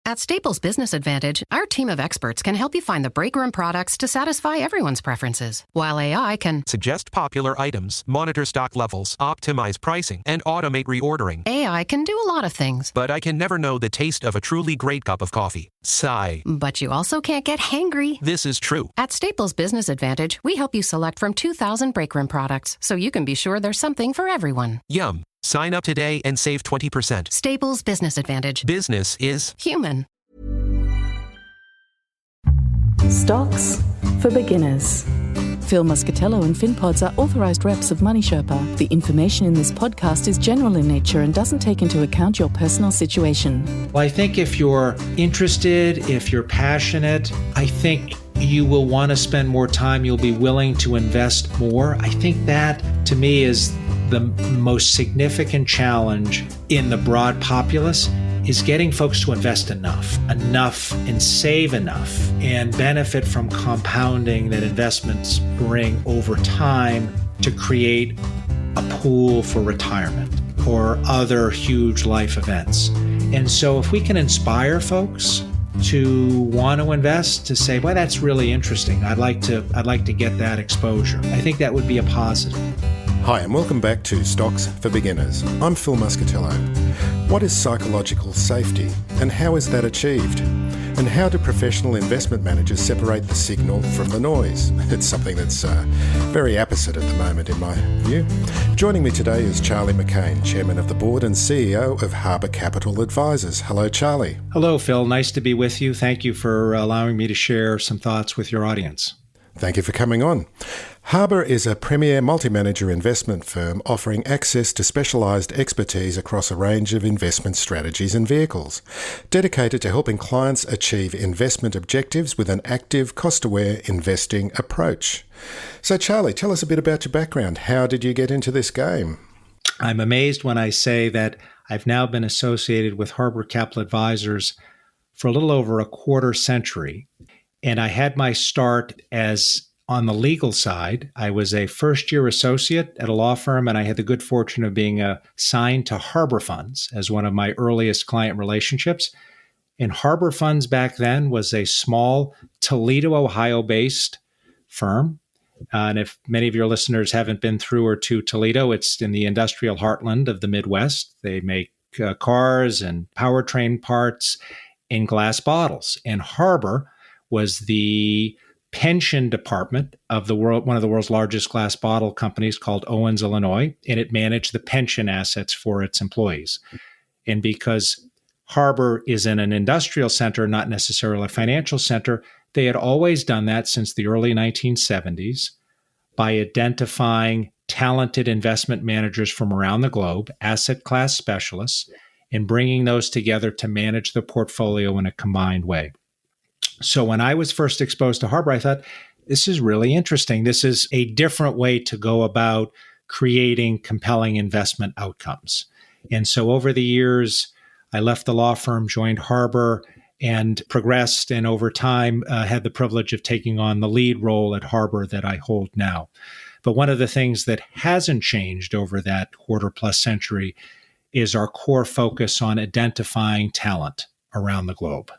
At Staples Business Advantage, our team of experts can help you find the breakroom products to satisfy everyone's preferences, while AI can suggest popular items, monitor stock levels, optimize pricing, and automate reordering. AI can do a lot of things. But I can never know the taste of a truly great cup of coffee. Sigh. But you also can't get hangry. This is true. At Staples Business Advantage, we help you select from 2,000 breakroom products, so you can be sure there's something for everyone. Yum. Sign up today and save 20%. Staples Business Advantage. Business is human. Stocks for beginners. Phil Muscatello and Finpods are authorised reps of Money Sherpa. The information in this podcast is general in nature and doesn't take into account your personal situation. Well, I think if you're interested, if you're passionate, I think you will want to spend more time. You'll be willing to invest more. I think that, to me, is the most significant challenge in the broad populace, is getting folks to invest enough and save enough and benefit from compounding that investments bring over time to create a pool for retirement or other huge life events. And so if we can inspire folks to want to invest, to say, well, that's really interesting, I'd like to get that exposure, I think that would be a positive. Hi and welcome back to Stocks for Beginners. I'm Phil Muscatello. What is psychological safety and how is that achieved? And how do professional investment managers separate the signal from the noise? It's something that's very opposite at the moment in my view. Joining me today is Charlie McCain, Chairman of the Board and CEO of Harbour Capital Advisors. Hello, Charlie. Hello, Phil. Nice to be with you. Thank you for allowing me to share some thoughts with your audience. Thank you for coming on. Harbour is a premier multi-manager investment firm offering access to specialised expertise across a range of investment strategies and vehicles, dedicated to helping clients achieve investment objectives with an active, cost-aware investing approach. So, Charlie, tell us a bit about your background. How did you get into this game? I'm amazed when I say that I've now been associated with Harbour Capital Advisors for a little over a quarter century. And I had my start as on the legal side. I was a first-year associate at a law firm, and I had the good fortune of being assigned to Harbour Funds as one of my earliest client relationships. And Harbour Funds back then was a small Toledo, Ohio-based firm. And if many of your listeners haven't been through or to Toledo, it's in the industrial heartland of the Midwest. They make cars and powertrain parts in glass bottles. And Harbour was the pension department of one of the world's largest glass bottle companies called Owens, Illinois, and it managed the pension assets for its employees. And because Harbour is in an industrial center, not necessarily a financial center, they had always done that since the early 1970s by identifying talented investment managers from around the globe, asset class specialists, and bringing those together to manage the portfolio in a combined way. So when I was first exposed to Harbour, I thought, this is really interesting. This is a different way to go about creating compelling investment outcomes. And so over the years, I left the law firm, joined Harbour, and progressed, and over time had the privilege of taking on the lead role at Harbour that I hold now. But one of the things that hasn't changed over that quarter-plus century is our core focus on identifying talent around the globe.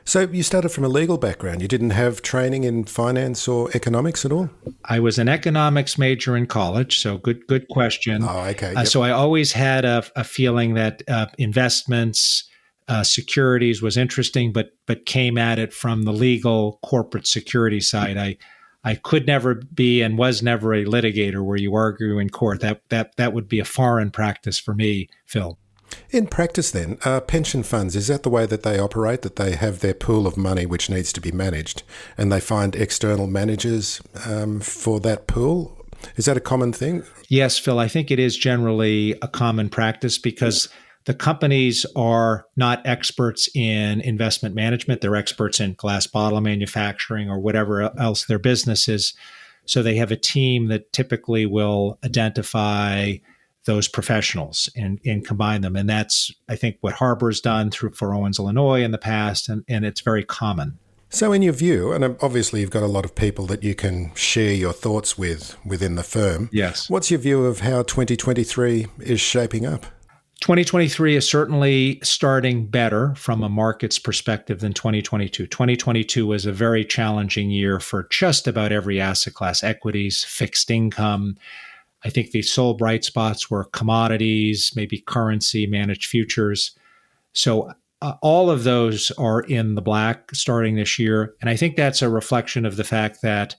So you started from a legal background. You didn't have training in finance or economics at all? I was an economics major in college, so good question. Oh, okay. Yep. So I always had a feeling that investments, securities was interesting, but came at it from the legal corporate security side. I could never be and was never a litigator where you argue in court. That would be a foreign practice for me, Phil. In practice then, pension funds, is that the way that they operate, that they have their pool of money which needs to be managed and they find external managers for that pool? Is that a common thing? Yes, Phil, I think it is generally a common practice because the companies are not experts in investment management. They're experts in glass bottle manufacturing or whatever else their business is. So they have a team that typically will identify those professionals and combine them. And that's, I think, what Harbour's done for Owens, Illinois in the past, and it's very common. So in your view, and obviously you've got a lot of people that you can share your thoughts with within the firm. Yes. What's your view of how 2023 is shaping up? 2023 is certainly starting better from a market's perspective than 2022. 2022 was a very challenging year for just about every asset class, equities, fixed income. I think the sole bright spots were commodities, maybe currency, managed futures. So all of those are in the black starting this year. And I think that's a reflection of the fact that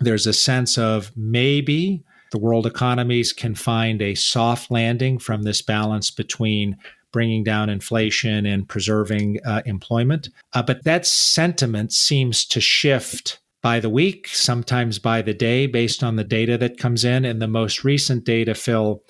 there's a sense of maybe the world economies can find a soft landing from this balance between bringing down inflation and preserving employment. But that sentiment seems to shift by the week, sometimes by the day, based on the data that comes in. And the most recent data, Phil,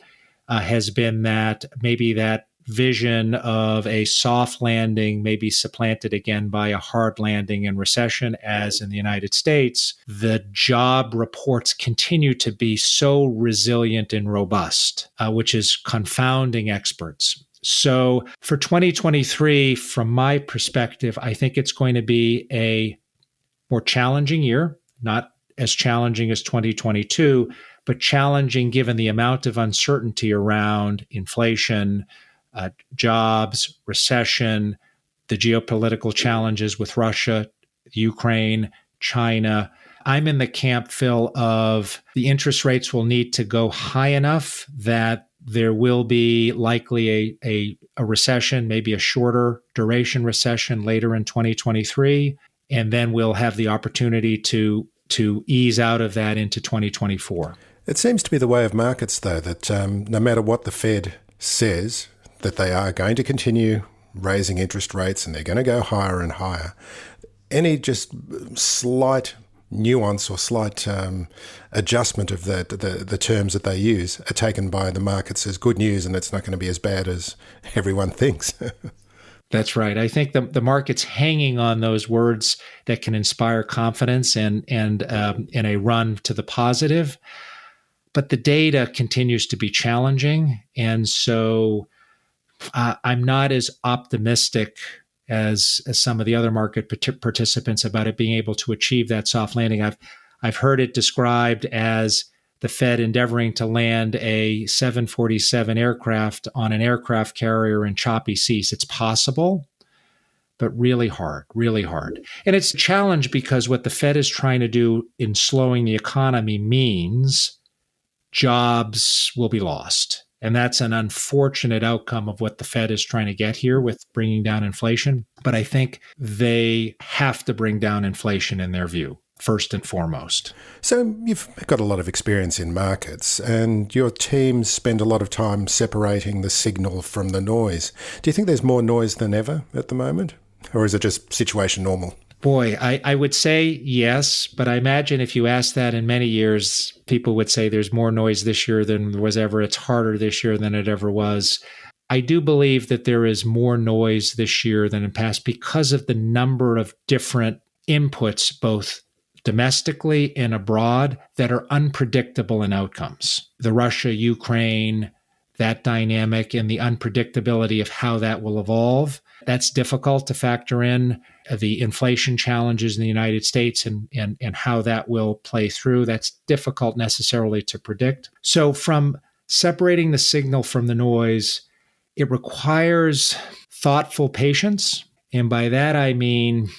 has been that maybe that vision of a soft landing may be supplanted again by a hard landing and recession, as in the United States, the job reports continue to be so resilient and robust, which is confounding experts. So for 2023, from my perspective, I think it's going to be a more challenging year, not as challenging as 2022, but challenging given the amount of uncertainty around inflation, jobs, recession, the geopolitical challenges with Russia, Ukraine, China. I'm in the camp, Phil, of the interest rates will need to go high enough that there will be likely a recession, maybe a shorter duration recession later in 2023. And then we'll have the opportunity to ease out of that into 2024. It seems to be the way of markets, though, that no matter what the Fed says, that they are going to continue raising interest rates and they're going to go higher and higher. Any just slight nuance or slight adjustment of the terms that they use are taken by the markets as good news, and it's not going to be as bad as everyone thinks. That's right. I think the market's hanging on those words that can inspire confidence and a run to the positive. But the data continues to be challenging. And so I'm not as optimistic as some of the other market participants about it being able to achieve that soft landing. I've heard it described as the Fed endeavoring to land a 747 aircraft on an aircraft carrier in choppy seas. It's possible, but really hard, really hard. And it's a challenge because what the Fed is trying to do in slowing the economy means jobs will be lost. And that's an unfortunate outcome of what the Fed is trying to get here with bringing down inflation. But I think they have to bring down inflation in their view, first and foremost. So you've got a lot of experience in markets and your teams spend a lot of time separating the signal from the noise. Do you think there's more noise than ever at the moment? Or is it just situation normal? Boy, I would say yes, but I imagine if you asked that in many years, people would say there's more noise this year than there was ever. It's harder this year than it ever was. I do believe that there is more noise this year than in past because of the number of different inputs, both domestically and abroad, that are unpredictable in outcomes. The Russia-Ukraine, that dynamic and the unpredictability of how that will evolve, that's difficult to factor in. The inflation challenges in the United States and how that will play through, that's difficult necessarily to predict. So from separating the signal from the noise, it requires thoughtful patience. And by that, I mean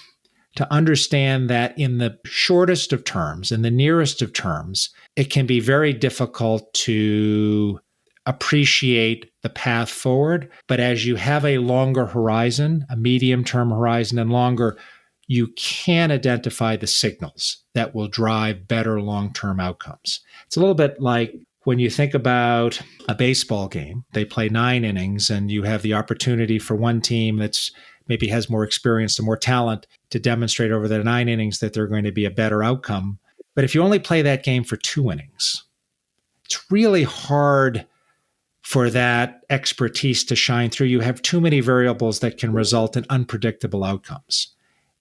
to understand that in the shortest of terms, in the nearest of terms, it can be very difficult to appreciate the path forward. But as you have a longer horizon, a medium-term horizon and longer, you can identify the signals that will drive better long-term outcomes. It's a little bit like when you think about a baseball game. They play 9 innings and you have the opportunity for one team that's maybe has more experience and more talent to demonstrate over the 9 innings that they're going to be a better outcome. But if you only play that game for 2 innings, it's really hard for that expertise to shine through. You have too many variables that can result in unpredictable outcomes.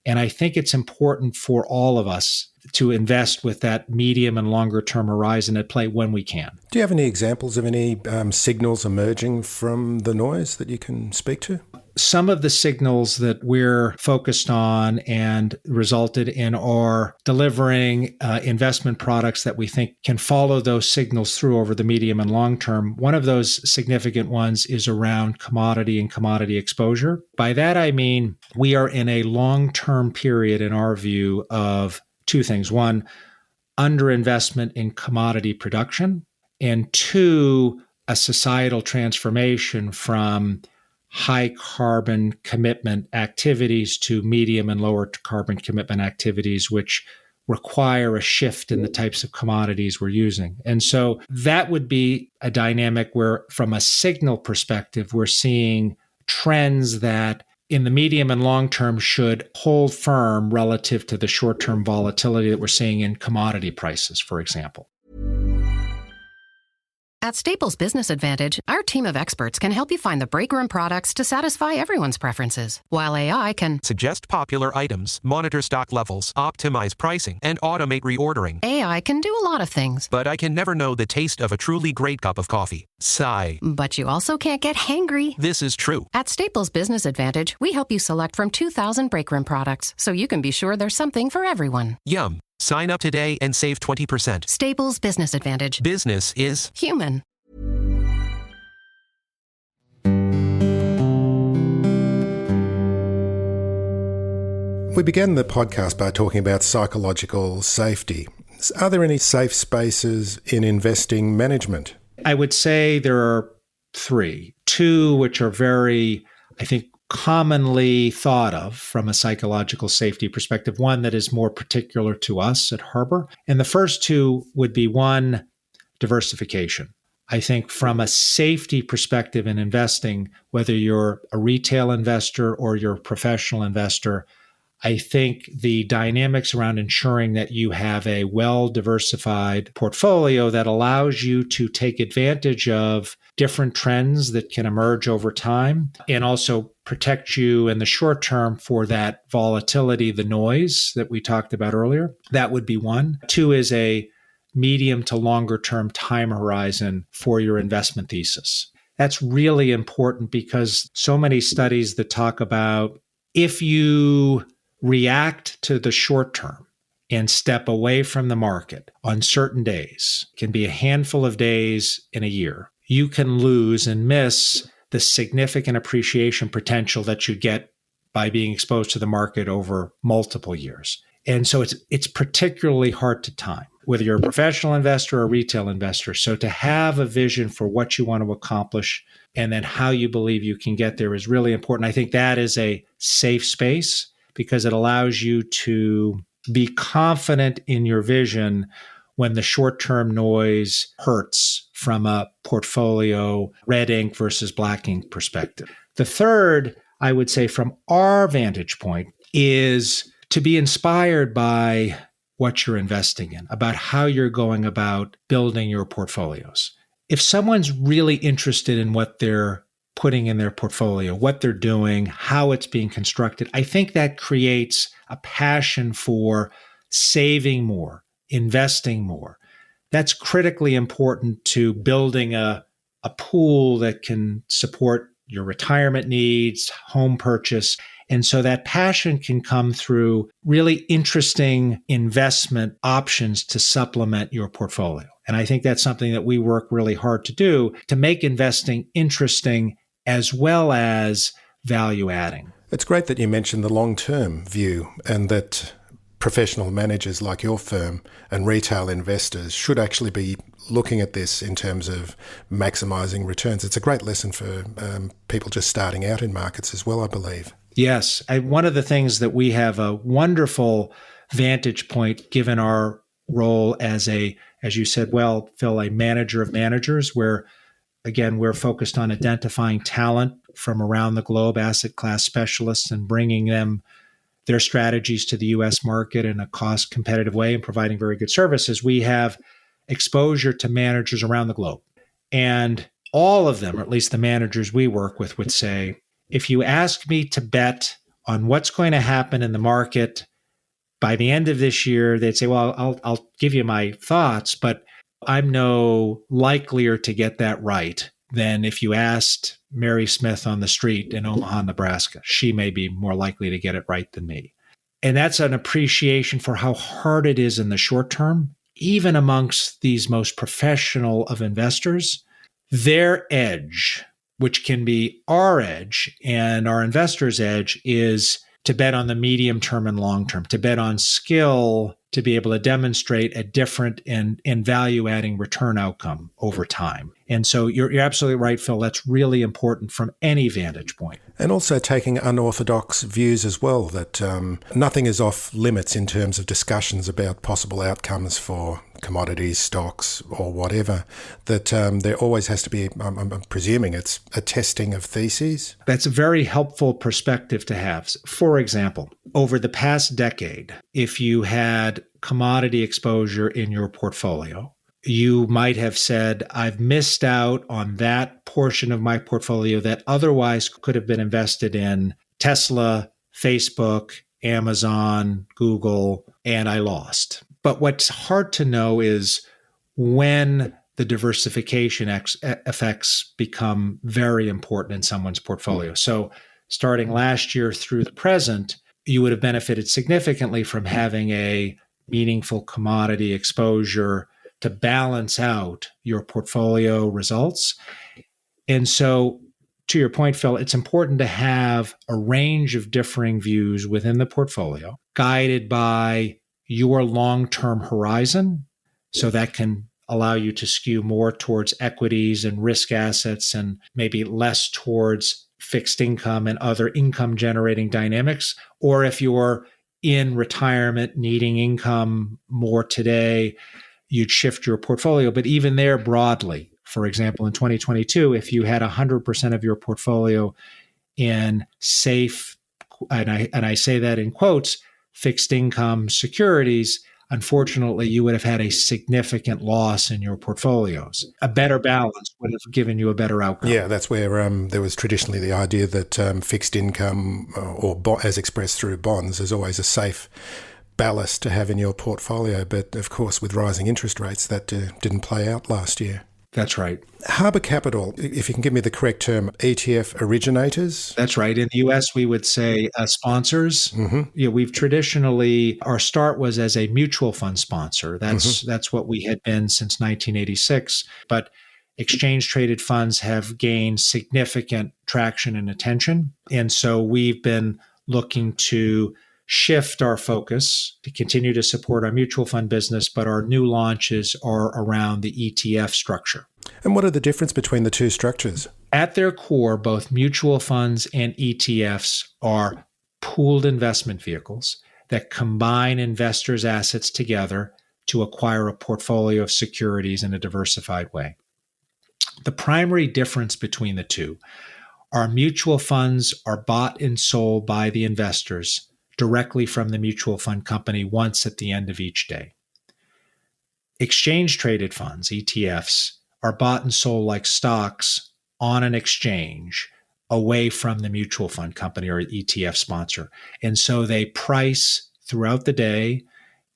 And I think it's important for all of us to invest with that medium and longer term horizon at play when we can. Do you have any examples of any signals emerging from the noise that you can speak to? some of the signals that we're focused on and resulted in our delivering investment products that we think can follow those signals through over the medium and long term. One of those significant ones is around commodity and commodity exposure. By that, I mean we are in a long-term period, in our view, of two things. One, underinvestment in commodity production, and two, a societal transformation from high carbon commitment activities to medium and lower carbon commitment activities, which require a shift in the types of commodities we're using. And so that would be a dynamic where, from a signal perspective, we're seeing trends that in the medium and long term should hold firm relative to the short-term volatility that we're seeing in commodity prices, for example. At Staples Business Advantage, our team of experts can help you find the breakroom products to satisfy everyone's preferences, while AI can Suggest popular items, monitor stock levels, optimize pricing, and automate reordering. AI can do a lot of things. But I can never know the taste of a truly great cup of coffee. Sigh. But you also can't get hangry. This is true. At Staples Business Advantage, we help you select from 2,000 breakroom products, so you can be sure there's something for everyone. Yum. Sign up today and save 20%. Staples Business Advantage. Business is Human. We began the podcast by talking about psychological safety. Are there any safe spaces in investing management? I would say there are three. Two, which are very, I think, commonly thought of from a psychological safety perspective. One that is more particular to us at Harbor. And the first two would be, one, diversification. I think from a safety perspective in investing, whether you're a retail investor or you're a professional investor, I think the dynamics around ensuring that you have a well-diversified portfolio that allows you to take advantage of different trends that can emerge over time and also protect you in the short term for that volatility, the noise that we talked about earlier. That would be one. Two is a medium to longer term time horizon for your investment thesis. That's really important because so many studies that talk about if you react to the short term and step away from the market on certain days, can be a handful of days in a year, you can lose and miss the significant appreciation potential that you get by being exposed to the market over multiple years. And so it's particularly hard to time, whether you're a professional investor or a retail investor. So to have a vision for what you want to accomplish and then how you believe you can get there is really important. I think that is a safe space because it allows you to be confident in your vision when the short-term noise hurts from a portfolio red ink versus black ink perspective. The third, I would say from our vantage point, is to be inspired by what you're investing in, about how you're going about building your portfolios. If someone's really interested in what they're putting in their portfolio, what they're doing, how it's being constructed, I think that creates a passion for saving more, investing more. That's critically important to building a pool that can support your retirement needs, home purchase. And so that passion can come through really interesting investment options to supplement your portfolio. And I think that's something that we work really hard to do to make investing interesting as well as value adding. It's great that you mentioned the long-term view and that professional managers like your firm and retail investors should actually be looking at this in terms of maximising returns. It's a great lesson for people just starting out in markets as well, I believe. Yes. One of the things that we have a wonderful vantage point given our role as you said, well, Phil, a manager of managers, where, again, we're focused on identifying talent from around the globe, asset class specialists, and bringing them their strategies to the U.S. market in a cost competitive way and providing very good services. We have exposure to managers around the globe. And all of them, or at least the managers we work with, would say, if you ask me to bet on what's going to happen in the market by the end of this year, they'd say, well, I'll give you my thoughts, but I'm no likelier to get that right than if you asked Mary Smith on the street in Omaha, Nebraska. She may be more likely to get it right than me. And that's an appreciation for how hard it is in the short term, even amongst these most professional of investors. Their edge, which can be our edge and our investors' edge, is to bet on the medium term and long term, to bet on skill, to be able to demonstrate a different and value-adding return outcome over time. And so you're absolutely right, Phil. That's really important from any vantage point. And also taking unorthodox views as well, that nothing is off limits in terms of discussions about possible outcomes for commodities, stocks, or whatever, that there always has to be, I'm presuming it's a testing of theses. That's a very helpful perspective to have. For example, over the past decade, if you had commodity exposure in your portfolio, you might have said, I've missed out on that portion of my portfolio that otherwise could have been invested in Tesla, Facebook, Amazon, Google, and I lost. But what's hard to know is when the diversification effects become very important in someone's portfolio. So starting last year through the present, you would have benefited significantly from having a meaningful commodity exposure to balance out your portfolio results. And so, to your point, Phil, it's important to have a range of differing views within the portfolio, guided by your long-term horizon. So that can allow you to skew more towards equities and risk assets and maybe less towards fixed income and other income-generating dynamics. Or if you're in retirement needing income more today, you'd shift your portfolio. But even there broadly, for example, in 2022, if you had 100% of your portfolio in safe, and I say that in quotes, fixed income securities, unfortunately, you would have had a significant loss in your portfolios. A better balance would have given you a better outcome. Yeah, that's where there was traditionally the idea that fixed income, as expressed through bonds, is always a safe ballast to have in your portfolio. But of course, with rising interest rates, that didn't play out last year. That's right. Harbour Capital, if you can give me the correct term, ETF originators? That's right. In the US, we would say sponsors. Mm-hmm. Yeah, we've traditionally, our start was as a mutual fund sponsor. That's what we had been since 1986. But exchange-traded funds have gained significant traction and attention. And so we've been looking to shift our focus to continue to support our mutual fund business, but our new launches are around the ETF structure. And what are the difference between the two structures? At their core, both mutual funds and ETFs are pooled investment vehicles that combine investors' assets together to acquire a portfolio of securities in a diversified way. The primary difference between the two are mutual funds are bought and sold by the investors directly from the mutual fund company once at the end of each day. Exchange-traded funds, ETFs, are bought and sold like stocks on an exchange away from the mutual fund company or ETF sponsor. And so they price throughout the day,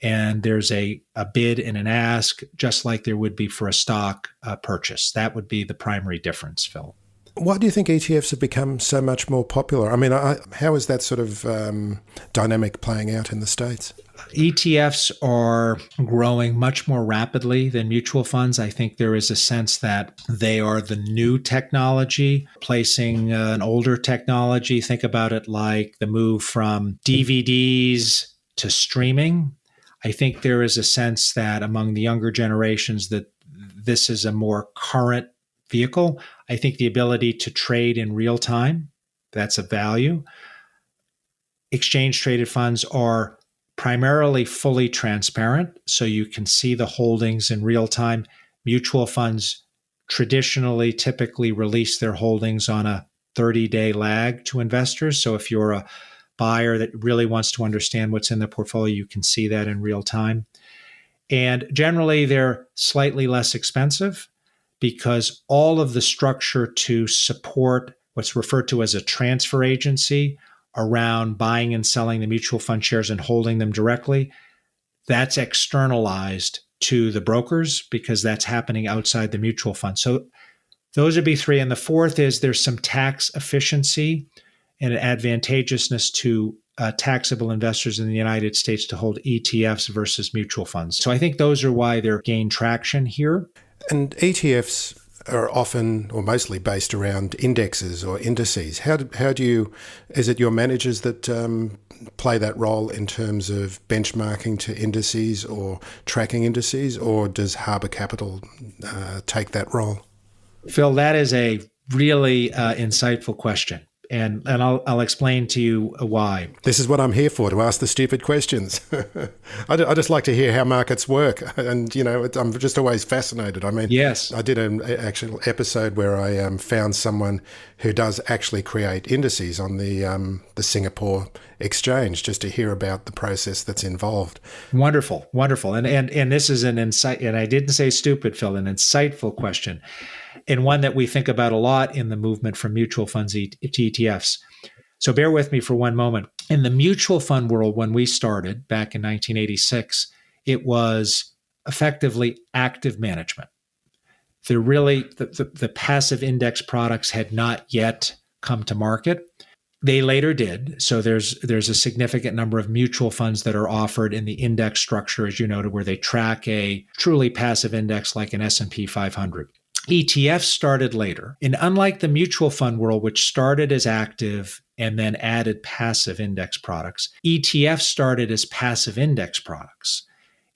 and there's a bid and an ask, just like there would be for a stock purchase. That would be the primary difference, Phil. Why do you think ETFs have become so much more popular? I mean, how is that sort of dynamic playing out in the States? ETFs are growing much more rapidly than mutual funds. I think there is a sense that they are the new technology, replacing an older technology. Think about it like the move from DVDs to streaming. I think there is a sense that among the younger generations that this is a more current vehicle. I think the ability to trade in real time, that's a value. Exchange-traded funds are primarily fully transparent, so you can see the holdings in real time. Mutual funds traditionally typically release their holdings on a 30-day lag to investors. So if you're a buyer that really wants to understand what's in their portfolio, you can see that in real time. And generally, they're slightly less expensive because all of the structure to support what's referred to as a transfer agency around buying and selling the mutual fund shares and holding them directly, that's externalized to the brokers because that's happening outside the mutual fund. So Those would be three. And the fourth is there's some tax efficiency and advantageousness to taxable investors in the United States to hold ETFs versus mutual funds. So I think those are why they're gained traction here. And ETFs are often or mostly based around indexes or indices. How do you, is it your managers that play that role in terms of benchmarking to indices or tracking indices, or does Harbour Capital take that role? Phil, that is a really insightful question. And I'll explain to you why. This is what I'm here for, to ask the stupid questions. I just like to hear how markets work. And, I'm just always fascinated. I mean, yes. I did an actual episode where I found someone who does actually create indices on the Singapore exchange, just to hear about the process that's involved. Wonderful, wonderful. And this is an insight, and I didn't say stupid, Phil, an insightful question. And one that we think about a lot in the movement from mutual funds to ETFs. So bear with me for one moment. In the mutual fund world, when we started back in 1986, it was effectively active management. The passive index products had not yet come to market. They later did. So there's a significant number of mutual funds that are offered in the index structure, as you noted, where they track a truly passive index like an S&P 500. ETFs started later. And unlike the mutual fund world, which started as active and then added passive index products, ETFs started as passive index products.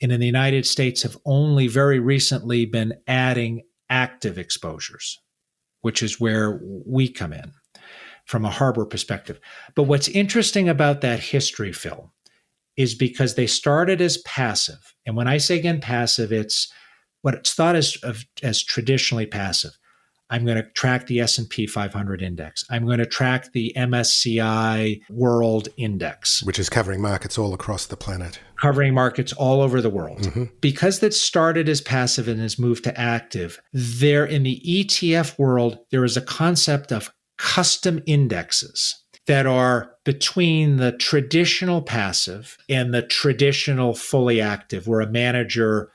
And in the United States have only very recently been adding active exposures, which is where we come in from a Harbour perspective. But what's interesting about that history, Phil, is because they started as passive. And when I say again passive, it's what it's thought as traditionally passive. I'm going to track the S&P 500 index. I'm going to track the MSCI World Index, which is covering markets all across the planet. Covering markets all over the world. Mm-hmm. Because that started as passive and has moved to active, there in the ETF world, there is a concept of custom indexes that are between the traditional passive and the traditional fully active, where a manager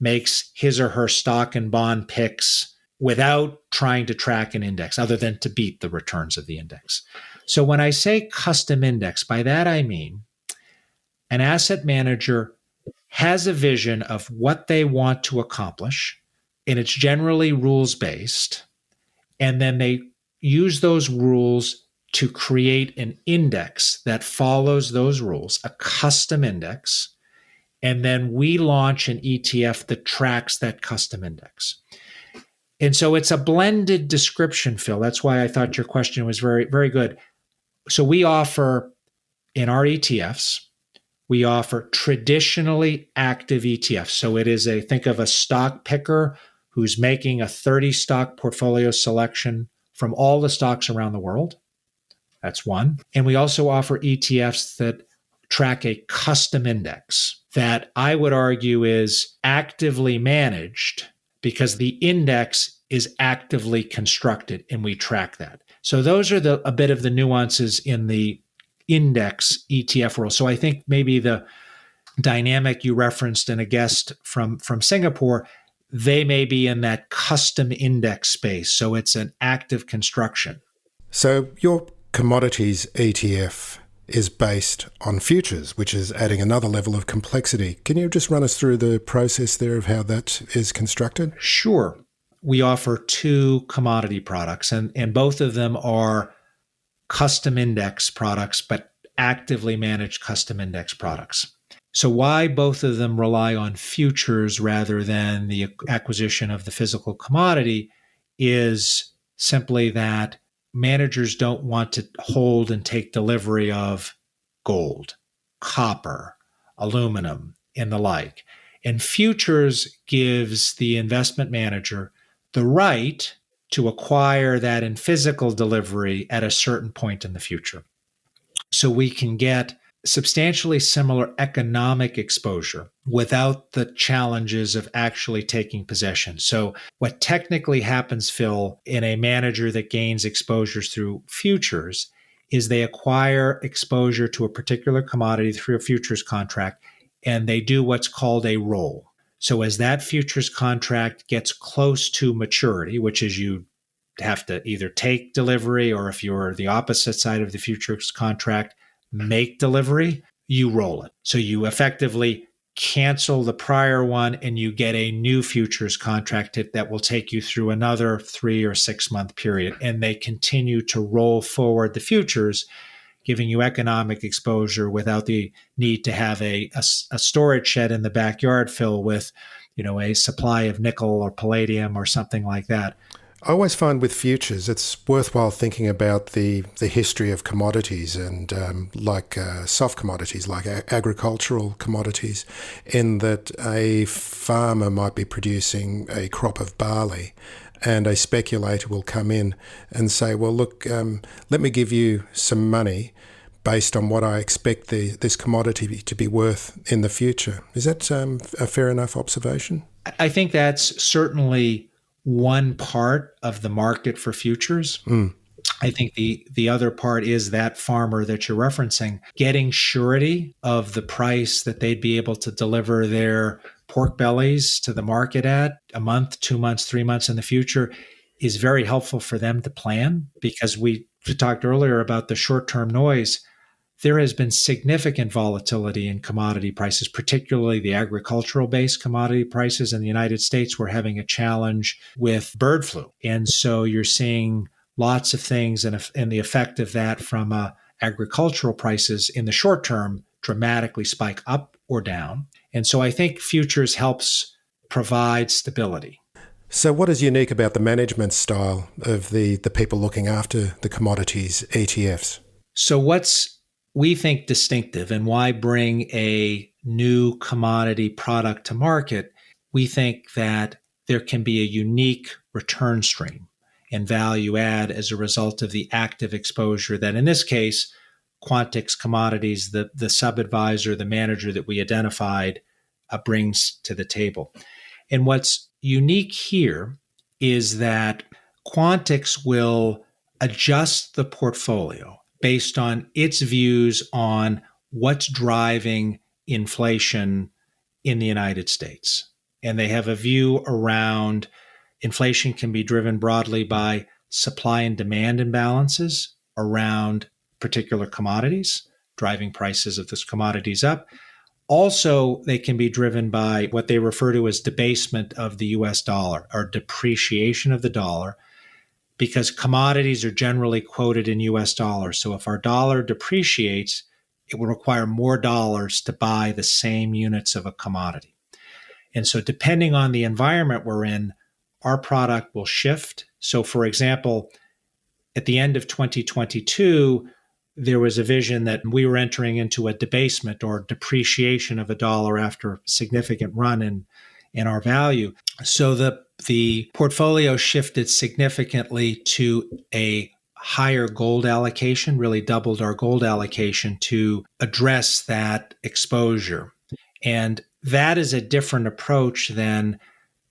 makes his or her stock and bond picks without trying to track an index other than to beat the returns of the index. So when I say custom index, by that I mean an asset manager has a vision of what they want to accomplish, and it's generally rules-based, and then they use those rules to create an index that follows those rules, a custom index. And then we launch an ETF that tracks that custom index. And so it's a blended description, Phil. That's why I thought your question was very, very good. So we offer, in our ETFs, we offer traditionally active ETFs. So it is think of a stock picker who's making a 30 stock portfolio selection from all the stocks around the world. That's one. And we also offer ETFs that track a custom index that I would argue is actively managed because the index is actively constructed and we track that. So those are a bit of the nuances in the index ETF world. So I think maybe the dynamic you referenced in a guest from Singapore, they may be in that custom index space. So it's an active construction. So your commodities ETF is based on futures, which is adding another level of complexity. Can you just run us through the process there of how that is constructed? Sure. We offer two commodity products, and both of them are custom index products, but actively managed custom index products. So why both of them rely on futures rather than the acquisition of the physical commodity is simply that managers don't want to hold and take delivery of gold, copper, aluminum, and the like. And futures gives the investment manager the right to acquire that in physical delivery at a certain point in the future. So we can get substantially similar economic exposure without the challenges of actually taking possession. So what technically happens, Phil, in a manager that gains exposures through futures is they acquire exposure to a particular commodity through a futures contract, and they do what's called a roll. So as that futures contract gets close to maturity, which as you have to either take delivery, or if you're the opposite side of the futures contract, make delivery, you roll it. So you effectively cancel the prior one and you get a new futures contract that will take you through another 3 or 6 month period. And they continue to roll forward the futures, giving you economic exposure without the need to have a storage shed in the backyard filled with, a supply of nickel or palladium or something like that. I always find with futures, it's worthwhile thinking about the history of commodities and soft commodities, like agricultural commodities, in that a farmer might be producing a crop of barley and a speculator will come in and say, well, look, let me give you some money based on what I expect this commodity to be worth in the future. Is that a fair enough observation? I think that's certainly one part of the market for futures. I think the other part is that farmer that you're referencing getting surety of the price that they'd be able to deliver their pork bellies to the market at a month, 2 months, 3 months in the future is very helpful for them to plan, because we talked earlier about the short-term noise. There has been significant volatility in commodity prices, particularly the agricultural-based commodity prices. In the United States, we're having a challenge with bird flu. And so you're seeing lots of things and the effect of that from agricultural prices in the short term dramatically spike up or down. And so I think futures helps provide stability. So what is unique about the management style of the people looking after the commodities ETFs? So what's we think distinctive, and why bring a new commodity product to market? We think that there can be a unique return stream and value add as a result of the active exposure that, in this case, Quantix Commodities, the sub-advisor, the manager that we identified, brings to the table. And what's unique here is that Quantix will adjust the portfolio based on its views on what's driving inflation in the United States. And they have a view around inflation can be driven broadly by supply and demand imbalances around particular commodities, driving prices of those commodities up. Also, they can be driven by what they refer to as debasement of the US dollar, or depreciation of the dollar, because commodities are generally quoted in US dollars. So if our dollar depreciates, it will require more dollars to buy the same units of a commodity. And so depending on the environment we're in, our product will shift. So for example, at the end of 2022, there was a vision that we were entering into a debasement or depreciation of a dollar after a significant run in our value. So the portfolio shifted significantly to a higher gold allocation, really doubled our gold allocation to address that exposure. And that is a different approach than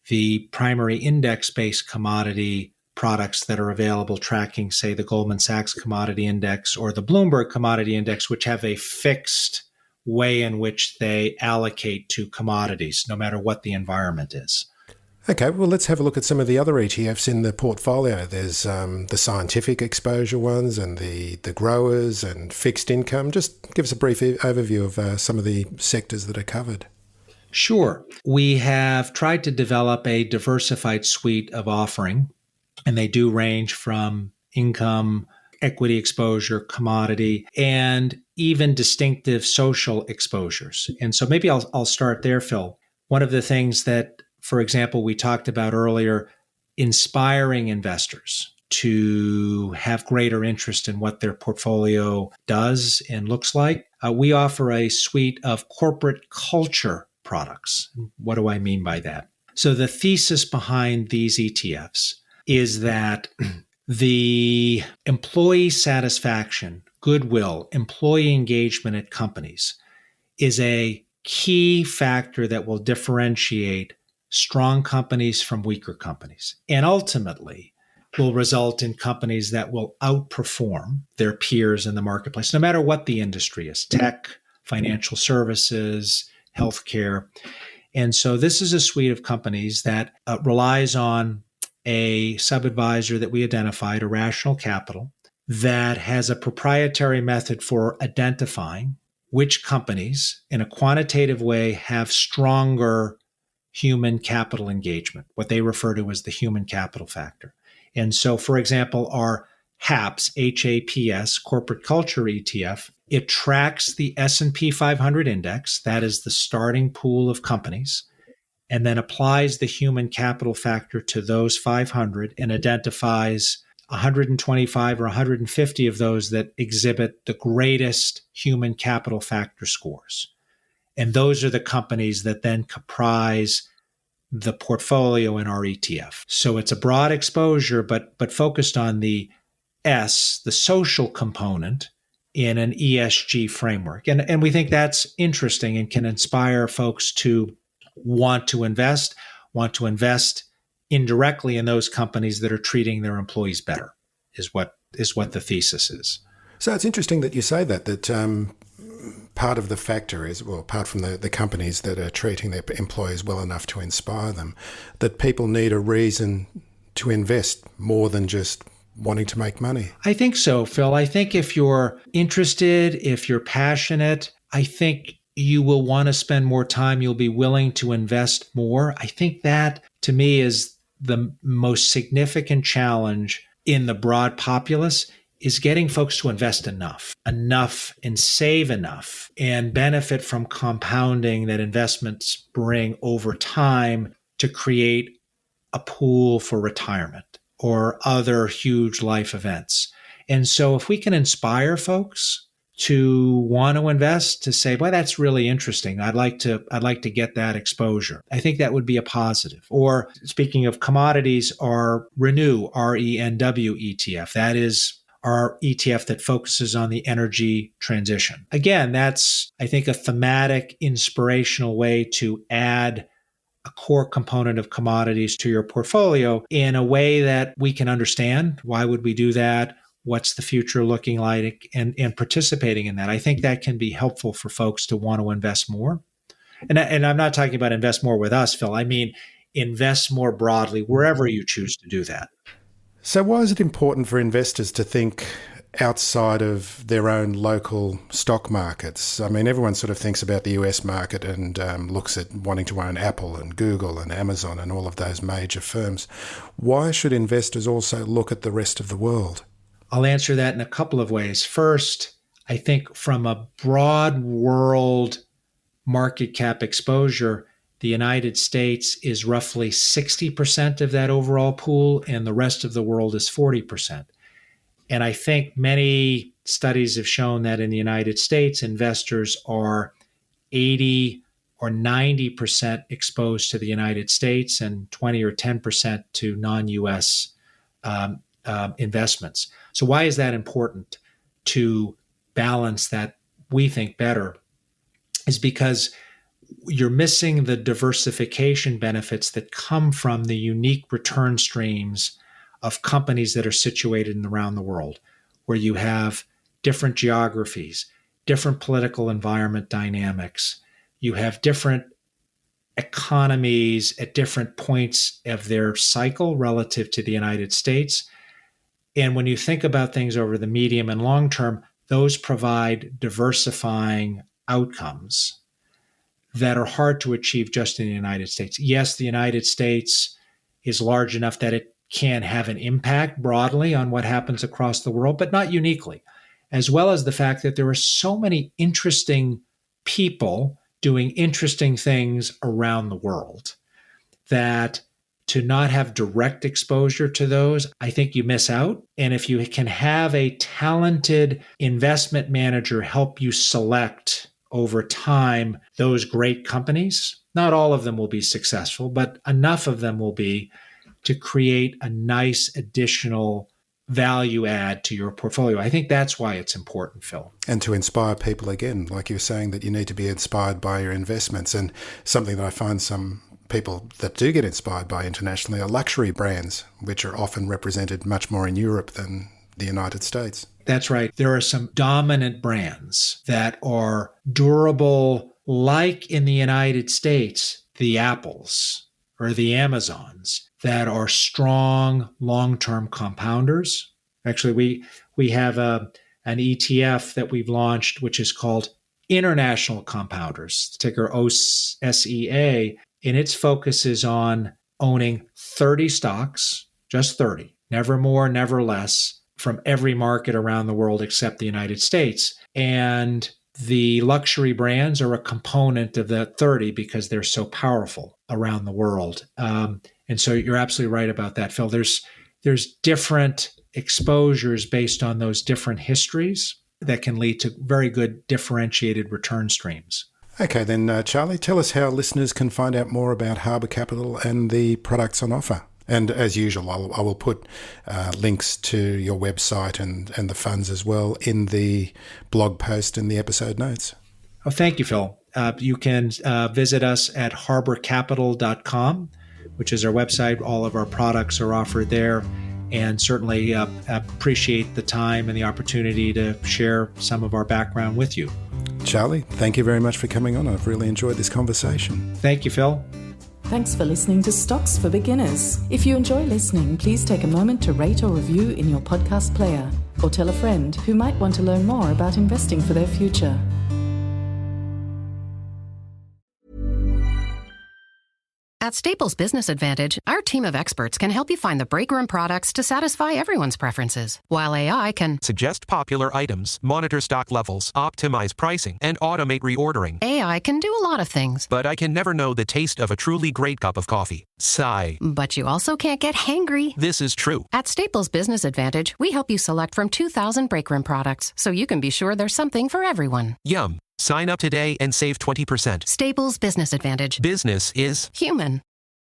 the primary index-based commodity products that are available tracking, say, the Goldman Sachs Commodity Index or the Bloomberg Commodity Index, which have a fixed way in which they allocate to commodities, no matter what the environment is. Okay, well, let's have a look at some of the other ETFs in the portfolio. There's the scientific exposure ones and the growers and fixed income. Just give us a brief overview of some of the sectors that are covered. Sure. We have tried to develop a diversified suite of offering, and they do range from income, equity exposure, commodity, and even distinctive social exposures. And so maybe I'll start there, Phil. One of the things that, for example, we talked about earlier, inspiring investors to have greater interest in what their portfolio does and looks like. We offer a suite of corporate culture products. What do I mean by that? So the thesis behind these ETFs is that the employee satisfaction, goodwill, employee engagement at companies is a key factor that will differentiate strong companies from weaker companies, and ultimately will result in companies that will outperform their peers in the marketplace, no matter what the industry is, tech, financial services, healthcare. And so this is a suite of companies that relies on a sub-advisor that we identified, a Rational Capital, that has a proprietary method for identifying which companies in a quantitative way have stronger human capital engagement, what they refer to as the human capital factor. And so, for example, our HAPS, H-A-P-S, Corporate Culture ETF, it tracks the S&P 500 index, that is the starting pool of companies, and then applies the human capital factor to those 500 and identifies 125 or 150 of those that exhibit the greatest human capital factor scores. And those are the companies that then comprise the portfolio in our ETF. So it's a broad exposure, but focused on the S, the social component, in an ESG framework. And we think that's interesting and can inspire folks to want to invest indirectly in those companies that are treating their employees better, is what the thesis is. So it's interesting that you say that part of the factor is, well, apart from the companies that are treating their employees well enough to inspire them, that people need a reason to invest more than just wanting to make money. I think so, Phil. I think if you're interested, if you're passionate, I think you will want to spend more time. You'll be willing to invest more. I think that, to me, is the most significant challenge in the broad populace, is getting folks to invest enough and save enough and benefit from compounding that investments bring over time to create a pool for retirement or other huge life events. And so if we can inspire folks to want to invest, to say, well, that's really interesting, I'd like to get that exposure, I think that would be a positive. Or speaking of commodities, our Renew, RENW ETF, that is our ETF that focuses on the energy transition. Again, that's, I think, a thematic, inspirational way to add a core component of commodities to your portfolio in a way that we can understand. Why would we do that? What's the future looking like? And participating in that. I think that can be helpful for folks to want to invest more. And I'm not talking about invest more with us, Phil. I mean, invest more broadly wherever you choose to do that. So why is it important for investors to think outside of their own local stock markets? I mean, everyone sort of thinks about the US market and looks at wanting to own Apple and Google and Amazon and all of those major firms. Why should investors also look at the rest of the world? I'll answer that in a couple of ways. First, I think from a broad world market cap exposure, the United States is roughly 60% of that overall pool, and the rest of the world is 40%. And I think many studies have shown that in the United States, investors are 80 or 90% exposed to the United States and 20 or 10% to non-US investments. So why is that important to balance that, we think, better? Is because you're missing the diversification benefits that come from the unique return streams of companies that are situated around the world, where you have different geographies, different political environment dynamics. You have different economies at different points of their cycle relative to the United States. And when you think about things over the medium and long term, those provide diversifying outcomes that are hard to achieve just in the United States. Yes, the United States is large enough that it can have an impact broadly on what happens across the world, but not uniquely, as well as the fact that there are so many interesting people doing interesting things around the world that to not have direct exposure to those, I think you miss out. And if you can have a talented investment manager help you select over time those great companies, not all of them will be successful, but enough of them will be to create a nice additional value add to your portfolio. I think that's why it's important, Phil. And to inspire people again, like you were saying, that you need to be inspired by your investments. And something that I find some people that do get inspired by internationally are luxury brands, which are often represented much more in Europe than the United States. That's right. There are some dominant brands that are durable, like in the United States, the Apples, or the Amazons that are strong long-term compounders. Actually, we have an ETF that we've launched, which is called International Compounders, ticker OSEA, and its focus is on owning 30 stocks, just 30, never more, never less, from every market around the world except the United States. And the luxury brands are a component of that 30 because they're so powerful around the world. And so you're absolutely right about that, Phil. There's different exposures based on those different histories that can lead to very good differentiated return streams. Okay, then, Charlie, tell us how listeners can find out more about Harbour Capital and the products on offer. And as usual, I will put links to your website and the funds as well in the blog post in the episode notes. Oh, thank you, Phil. You can visit us at harborcapital.com, which is our website. All of our products are offered there. And certainly appreciate the time and the opportunity to share some of our background with you. Charlie, thank you very much for coming on. I've really enjoyed this conversation. Thank you, Phil. Thanks for listening to Stocks for Beginners. If you enjoy listening, please take a moment to rate or review in your podcast player, or tell a friend who might want to learn more about investing for their future. At Staples Business Advantage, our team of experts can help you find the breakroom products to satisfy everyone's preferences, while AI can Suggest popular items, monitor stock levels, optimize pricing, and automate reordering. AI can do a lot of things. But I can never know the taste of a truly great cup of coffee. Sigh. But you also can't get hangry. This is true. At Staples Business Advantage, we help you select from 2,000 breakroom products, so you can be sure there's something for everyone. Yum. Sign up today and save 20%. Staples Business Advantage. Business is Human.